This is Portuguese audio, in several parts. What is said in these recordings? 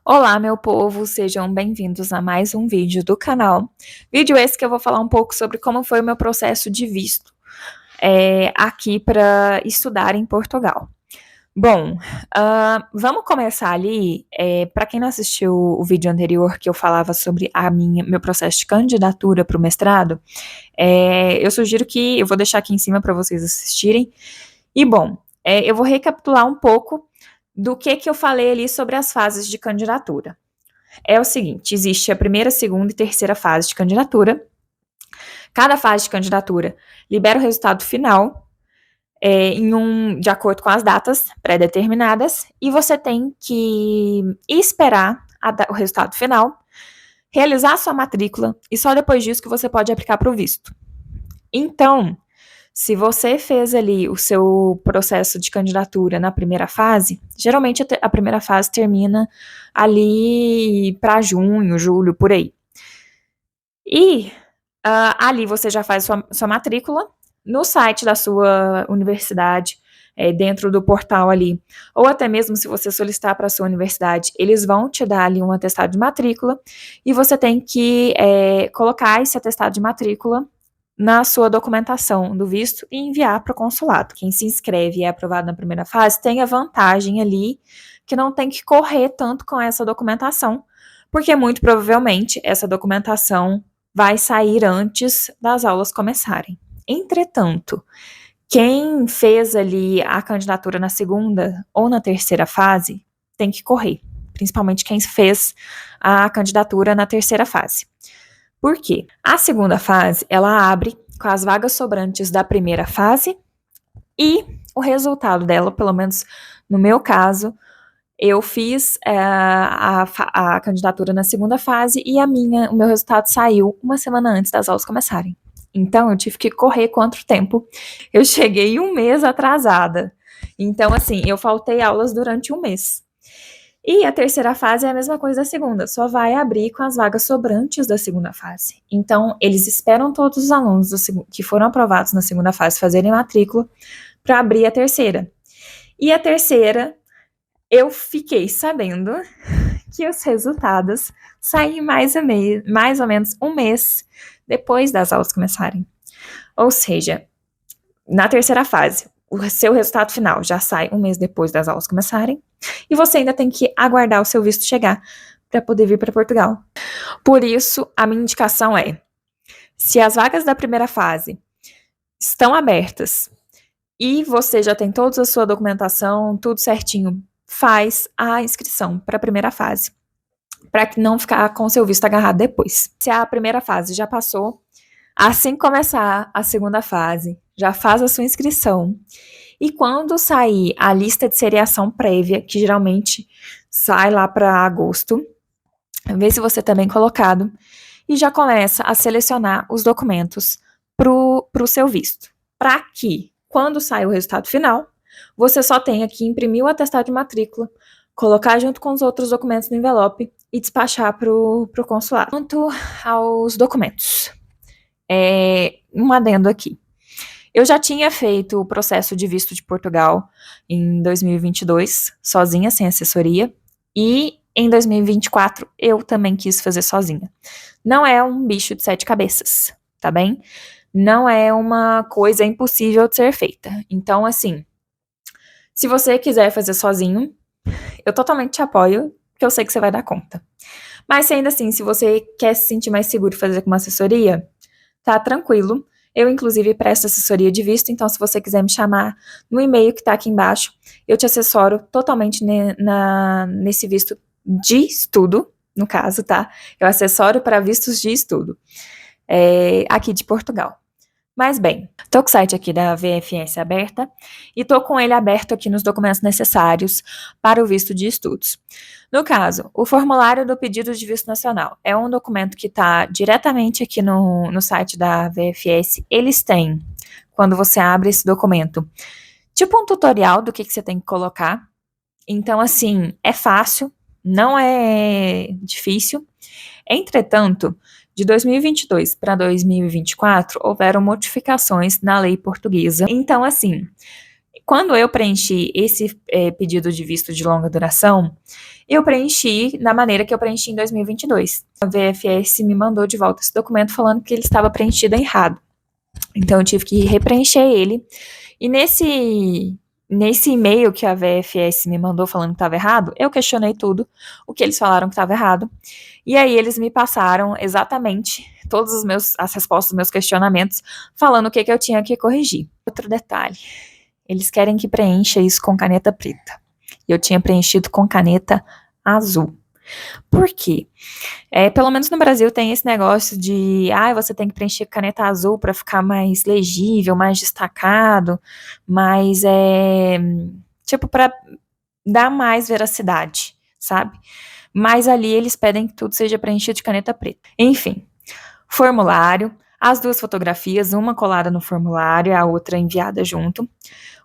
Olá, meu povo, sejam bem-vindos a mais um vídeo do canal. Vídeo esse que eu vou falar um pouco sobre como foi o meu processo de visto aqui para estudar em Portugal. Bom, vamos começar ali. Para quem não assistiu o vídeo anterior que eu falava sobre meu processo de candidatura para o mestrado, eu sugiro que eu vou deixar aqui em cima para vocês assistirem. E bom, eu vou recapitular um pouco do que eu falei ali sobre as fases de candidatura. É o seguinte: existe a primeira, segunda e terceira fase de candidatura. Cada fase de candidatura libera o resultado final de acordo com as datas pré-determinadas, e você tem que esperar o resultado final, realizar a sua matrícula, e só depois disso que você pode aplicar para o visto. Então, se você fez ali o seu processo de candidatura na primeira fase, geralmente a primeira fase termina ali para junho, julho, por aí. E ali você já faz sua matrícula no site da sua universidade, dentro do portal ali, ou até mesmo se você solicitar para a sua universidade, eles vão te dar ali um atestado de matrícula, e você tem que colocar esse atestado de matrícula na sua documentação do visto e enviar para o consulado. Quem se inscreve e é aprovado na primeira fase tem a vantagem ali que não tem que correr tanto com essa documentação, porque muito provavelmente essa documentação vai sair antes das aulas começarem. Entretanto, quem fez ali a candidatura na segunda ou na terceira fase tem que correr, principalmente quem fez a candidatura na terceira fase. Por quê? A segunda fase, ela abre com as vagas sobrantes da primeira fase, e o resultado dela, pelo menos no meu caso, eu fiz a candidatura na segunda fase e o meu resultado saiu uma semana antes das aulas começarem. Então, eu tive que correr contra o tempo. Eu cheguei um mês atrasada. Então, assim, eu faltei aulas durante um mês. E a terceira fase é a mesma coisa da segunda, só vai abrir com as vagas sobrantes da segunda fase. Então, eles esperam todos os alunos que foram aprovados na segunda fase fazerem matrícula para abrir a terceira. E a terceira, eu fiquei sabendo que os resultados saem mais ou menos um mês depois das aulas começarem. Ou seja, na terceira fase, o seu resultado final já sai um mês depois das aulas começarem, e você ainda tem que aguardar o seu visto chegar para poder vir para Portugal. Por isso, a minha indicação é: se as vagas da primeira fase estão abertas e você já tem toda a sua documentação, tudo certinho, faz a inscrição para a primeira fase, para não ficar com o seu visto agarrado depois. Se a primeira fase já passou, assim que começar a segunda fase, já faz a sua inscrição. E quando sair a lista de seriação prévia, que geralmente sai lá para agosto, vê se você está bem colocado e já começa a selecionar os documentos para o seu visto. Para que, quando sair o resultado final, você só tenha que imprimir o atestado de matrícula, colocar junto com os outros documentos no envelope e despachar para o consulado. Quanto aos documentos, um adendo aqui. Eu já tinha feito o processo de visto de Portugal em 2022, sozinha, sem assessoria, e em 2024 eu também quis fazer sozinha. Não é um bicho de 7 cabeças, tá bem? Não é uma coisa impossível de ser feita. Então, assim, se você quiser fazer sozinho, eu totalmente te apoio, porque eu sei que você vai dar conta. Mas ainda assim, se você quer se sentir mais seguro e fazer com uma assessoria, tá tranquilo. Eu, inclusive, presto assessoria de visto, então se você quiser me chamar no e-mail que tá aqui embaixo, eu te assessoro totalmente nesse visto de estudo, no caso, tá? Eu assessoro para vistos de estudo, aqui de Portugal. Mas bem, tô com o site aqui da VFS aberta e tô com ele aberto aqui nos documentos necessários para o visto de estudos. No caso, o formulário do pedido de visto nacional é um documento que está diretamente aqui no site da VFS. Eles têm, quando você abre esse documento, tipo um tutorial do que você tem que colocar. Então, assim, é fácil, não é difícil. Entretanto, de 2022 para 2024, houveram modificações na lei portuguesa. Então, assim, Quando eu preenchi esse pedido de visto de longa duração, eu preenchi da maneira que eu preenchi em 2022. A VFS me mandou de volta esse documento falando que ele estava preenchido errado. Então, eu tive que repreencher ele. E nesse e-mail que a VFS me mandou falando que estava errado, eu questionei tudo, o que eles falaram que estava errado. E aí eles me passaram exatamente todas as respostas dos meus questionamentos, falando o que eu tinha que corrigir. Outro detalhe, eles querem que preencha isso com caneta preta. E eu tinha preenchido com caneta azul. Por quê? Pelo menos no Brasil tem esse negócio de você tem que preencher caneta azul para ficar mais legível, mais destacado, mais tipo para dar mais veracidade, sabe? Mas ali eles pedem que tudo seja preenchido de caneta preta. Enfim, formulário, as duas fotografias, uma colada no formulário e a outra enviada junto.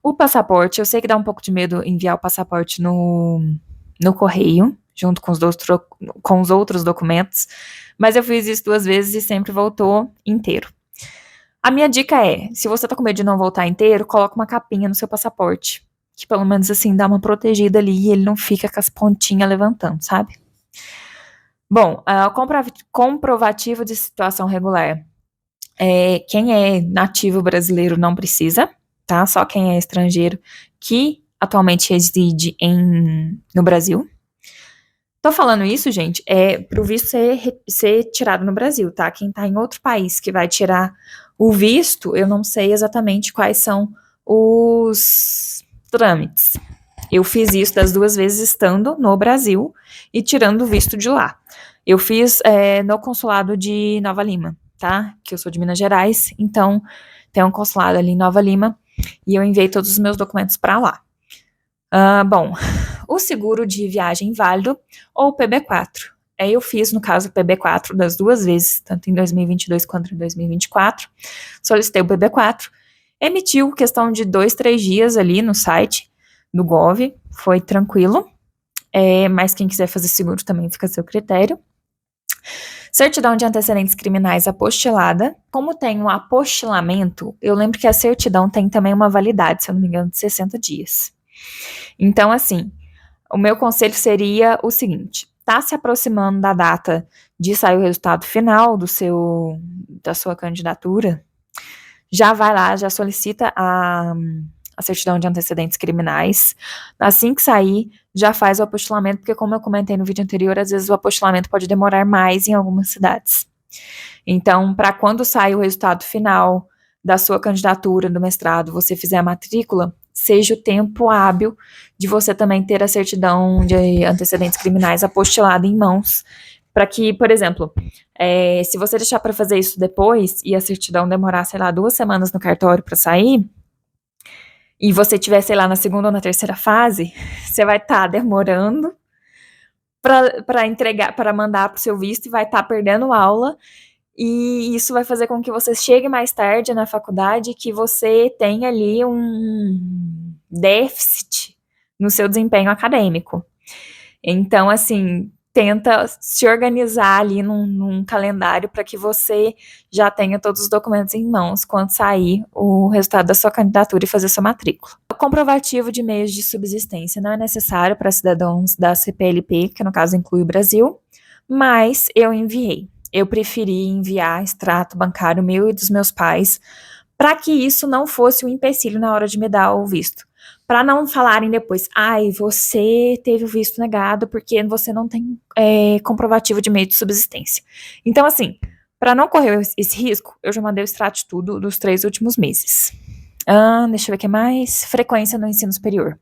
O passaporte, eu sei que dá um pouco de medo enviar o passaporte no correio, junto com os outros documentos, mas eu fiz isso 2 vezes e sempre voltou inteiro. A minha dica é, se você tá com medo de não voltar inteiro, coloca uma capinha no seu passaporte, que pelo menos assim dá uma protegida ali e ele não fica com as pontinhas levantando, sabe? Bom, comprovativo de situação regular. Quem é nativo brasileiro não precisa, tá? Só quem é estrangeiro que atualmente reside no Brasil. Tô falando isso, gente, pro visto ser tirado no Brasil, tá? Quem tá em outro país que vai tirar o visto, eu não sei exatamente quais são os trâmites. Eu fiz isso das 2 vezes estando no Brasil e tirando o visto de lá. Eu fiz no consulado de Nova Lima, tá? Que eu sou de Minas Gerais, então tem um consulado ali em Nova Lima e eu enviei todos os meus documentos para lá. Bom, o seguro de viagem válido ou o PB4. Eu fiz, no caso, o PB4 das 2 vezes, tanto em 2022 quanto em 2024. Solicitei o PB4, emitiu questão de 2, 3 dias ali no site do Gov, foi tranquilo. Mas quem quiser fazer seguro também fica a seu critério. Certidão de antecedentes criminais apostilada. Como tem um apostilamento, eu lembro que a certidão tem também uma validade, se eu não me engano, de 60 dias. Então, assim, o meu conselho seria o seguinte: tá se aproximando da data de sair o resultado final da sua candidatura, já vai lá, já solicita a certidão de antecedentes criminais. Assim que sair, já faz o apostilamento, porque como eu comentei no vídeo anterior, às vezes o apostilamento pode demorar mais em algumas cidades. Então, para quando sair o resultado final da sua candidatura do mestrado, você fizer a matrícula, seja o tempo hábil de você também ter a certidão de antecedentes criminais apostilada em mãos, para que, por exemplo, se você deixar para fazer isso depois e a certidão demorar, sei lá, 2 semanas no cartório para sair, e você tiver, sei lá, na segunda ou na terceira fase, você vai estar demorando para entregar, para mandar para o seu visto e vai estar perdendo aula. E isso vai fazer com que você chegue mais tarde na faculdade, que você tenha ali um déficit no seu desempenho acadêmico. Então, assim, tenta se organizar ali num calendário para que você já tenha todos os documentos em mãos quando sair o resultado da sua candidatura e fazer sua matrícula. O comprovativo de meios de subsistência não é necessário para cidadãos da CPLP, que no caso inclui o Brasil, mas eu enviei. Eu preferi enviar extrato bancário meu e dos meus pais, para que isso não fosse um empecilho na hora de me dar o visto. Para não falarem depois, você teve o visto negado porque você não tem comprovativo de meio de subsistência. Então, assim, para não correr esse risco, eu já mandei o extrato de tudo dos 3 últimos meses. Deixa eu ver o que mais. Frequência no ensino superior.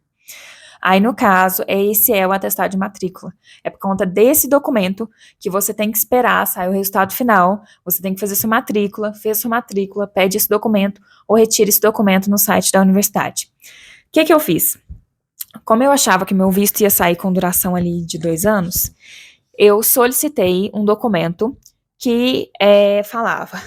Aí, no caso, esse é o atestado de matrícula. É por conta desse documento que você tem que esperar sair o resultado final, você tem que fazer sua matrícula, fez sua matrícula, pede esse documento ou retira esse documento no site da universidade. O que eu fiz? Como eu achava que meu visto ia sair com duração ali de 2 anos, eu solicitei um documento que falava,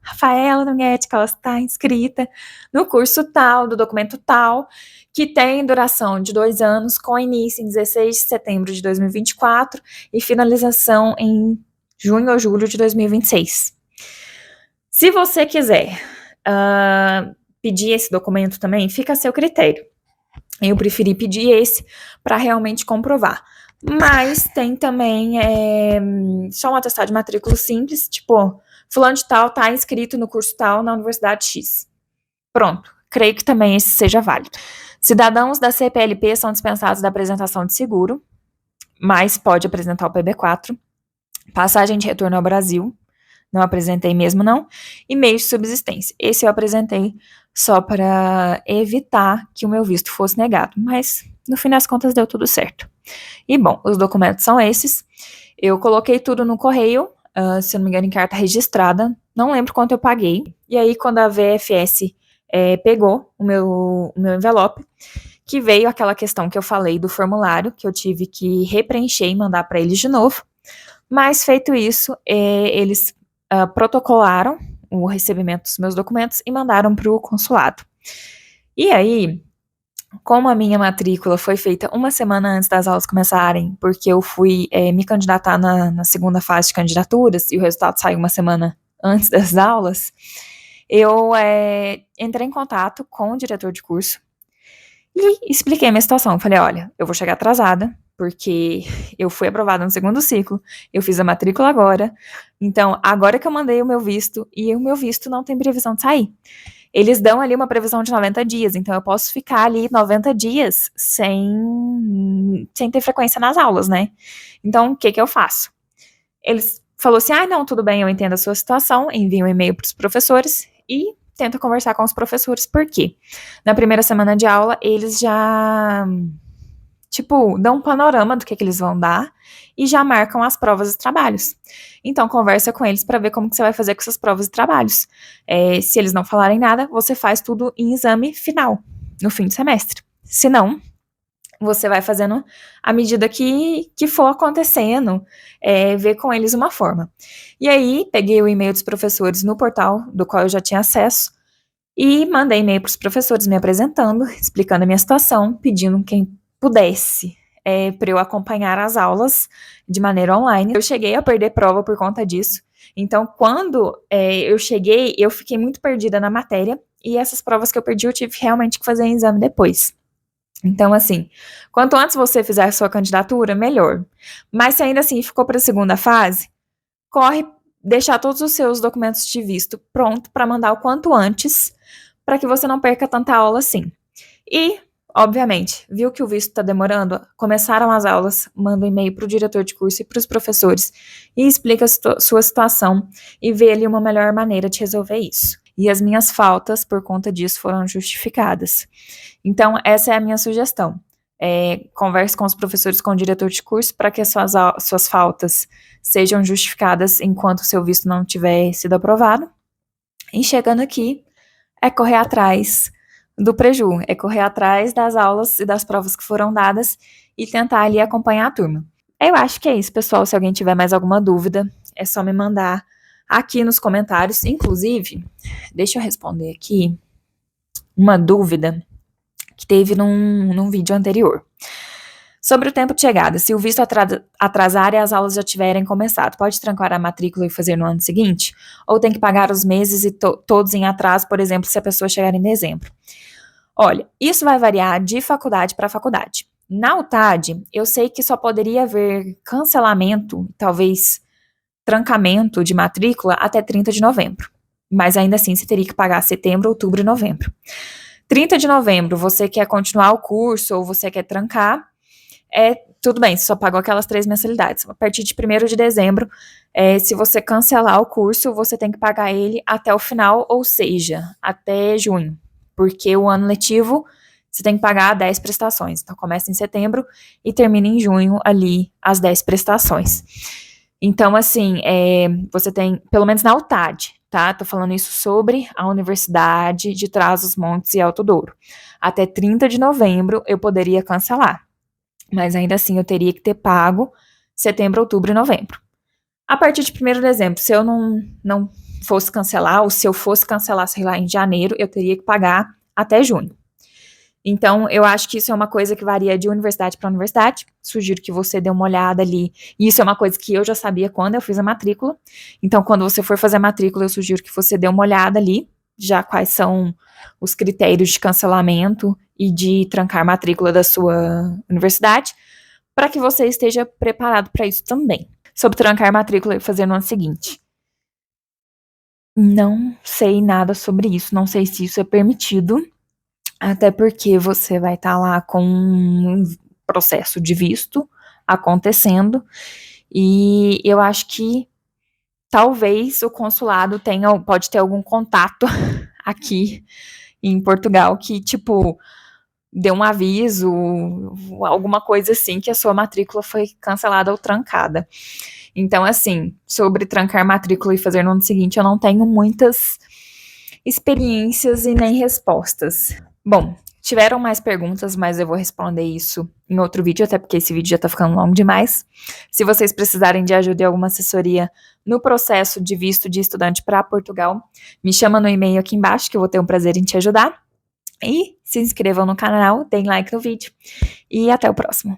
Rafaela Nunguete Costa, está inscrita no curso tal, do documento tal, que tem duração de 2 anos, com início em 16 de setembro de 2024 e finalização em junho ou julho de 2026. Se você quiser pedir esse documento também, fica a seu critério. Eu preferi pedir esse para realmente comprovar. Mas tem também só um atestado de matrícula simples, tipo, fulano de tal tá inscrito no curso tal na Universidade X. Pronto, creio que também esse seja válido. Cidadãos da CPLP são dispensados da apresentação de seguro, mas pode apresentar o PB4. Passagem de retorno ao Brasil, não apresentei mesmo não. E meios de subsistência, esse eu apresentei só para evitar que o meu visto fosse negado, mas no fim das contas deu tudo certo. E bom, os documentos são esses. Eu coloquei tudo no correio, se eu não me engano, em carta registrada. Não lembro quanto eu paguei. E aí, quando a VFS pegou o meu envelope, que veio aquela questão que eu falei do formulário, que eu tive que repreencher e mandar para eles de novo. Mas, feito isso, eles protocolaram o recebimento dos meus documentos e mandaram para o consulado. E aí, como a minha matrícula foi feita uma semana antes das aulas começarem, porque eu fui me candidatar na segunda fase de candidaturas, e o resultado saiu uma semana antes das aulas, eu entrei em contato com o diretor de curso e expliquei a minha situação. Falei, olha, eu vou chegar atrasada, porque eu fui aprovada no segundo ciclo, eu fiz a matrícula agora, então agora que eu mandei o meu visto, e o meu visto não tem previsão de sair. Eles dão ali uma previsão de 90 dias, então eu posso ficar ali 90 dias sem ter frequência nas aulas, né? Então, o que eu faço? Eles falaram assim, não, tudo bem, eu entendo a sua situação, envio um e-mail para os professores e tento conversar com os professores, por quê? Na primeira semana de aula, eles já, dão um panorama do que eles vão dar e já marcam as provas e trabalhos. Então, conversa com eles para ver como que você vai fazer com essas provas e trabalhos. Se eles não falarem nada, você faz tudo em exame final, no fim do semestre. Se não, você vai fazendo à medida que for acontecendo, ver com eles uma forma. E aí, peguei o e-mail dos professores no portal, do qual eu já tinha acesso, e mandei e-mail para os professores me apresentando, explicando a minha situação, pedindo quem pudesse para eu acompanhar as aulas de maneira online. Eu cheguei a perder prova por conta disso. Então, quando eu cheguei, eu fiquei muito perdida na matéria, e essas provas que eu perdi, eu tive realmente que fazer um exame depois. Então, assim, quanto antes você fizer a sua candidatura, melhor. Mas se ainda assim ficou para a segunda fase, corre deixar todos os seus documentos de visto pronto para mandar o quanto antes, para que você não perca tanta aula assim. E, obviamente, viu que o visto está demorando? Começaram as aulas, manda um e-mail para o diretor de curso e para os professores e explica a sua situação e vê ali uma melhor maneira de resolver isso. E as minhas faltas, por conta disso, foram justificadas. Então, essa é a minha sugestão. Converse com os professores, com o diretor de curso, para que as suas faltas sejam justificadas enquanto o seu visto não tiver sido aprovado. E chegando aqui, é correr atrás do preju, é correr atrás das aulas e das provas que foram dadas e tentar ali acompanhar a turma. Eu acho que é isso, pessoal. Se alguém tiver mais alguma dúvida, é só me mandar aqui nos comentários. Inclusive, deixa eu responder aqui uma dúvida que teve num vídeo anterior. Sobre o tempo de chegada, se o visto atrasar e as aulas já tiverem começado, pode trancar a matrícula e fazer no ano seguinte? Ou tem que pagar os meses e todos em atraso, por exemplo, se a pessoa chegar em dezembro? Olha, isso vai variar de faculdade para faculdade. Na UTAD, eu sei que só poderia haver cancelamento, talvez trancamento de matrícula até 30 de novembro. Mas ainda assim, você teria que pagar setembro, outubro e novembro. 30 de novembro, você quer continuar o curso ou você quer trancar, tudo bem, você só pagou aquelas 3 mensalidades. A partir de 1º de dezembro, se você cancelar o curso, você tem que pagar ele até o final, ou seja, até junho. Porque o ano letivo, você tem que pagar 10 prestações. Então, começa em setembro e termina em junho ali as 10 prestações. Então, assim, você tem, pelo menos na UTAD, tá? Tô falando isso sobre a Universidade de Trás-os-Montes e Alto Douro. Até 30 de novembro eu poderia cancelar, mas ainda assim eu teria que ter pago setembro, outubro e novembro. A partir de 1º de dezembro, se eu não fosse cancelar, ou se eu fosse cancelar, sei lá, em janeiro, eu teria que pagar até junho. Então, eu acho que isso é uma coisa que varia de universidade para universidade. Sugiro que você dê uma olhada ali. E isso é uma coisa que eu já sabia quando eu fiz a matrícula. Então, quando você for fazer a matrícula, eu sugiro que você dê uma olhada ali já quais são os critérios de cancelamento e de trancar matrícula da sua universidade, para que você esteja preparado para isso também. Sobre trancar matrícula e fazer no ano seguinte. Não sei nada sobre isso, não sei se isso é permitido, até porque você vai estar lá com um processo de visto acontecendo, e eu acho que talvez o consulado pode ter algum contato aqui em Portugal que, tipo, deu um aviso, alguma coisa assim, que a sua matrícula foi cancelada ou trancada. Então, assim, sobre trancar matrícula e fazer no ano seguinte, eu não tenho muitas experiências e nem respostas. Bom, tiveram mais perguntas, mas eu vou responder isso em outro vídeo, até porque esse vídeo já tá ficando longo demais. Se vocês precisarem de ajuda e alguma assessoria no processo de visto de estudante para Portugal, me chama no e-mail aqui embaixo, que eu vou ter um prazer em te ajudar. E se inscrevam no canal, deem like no vídeo e até o próximo.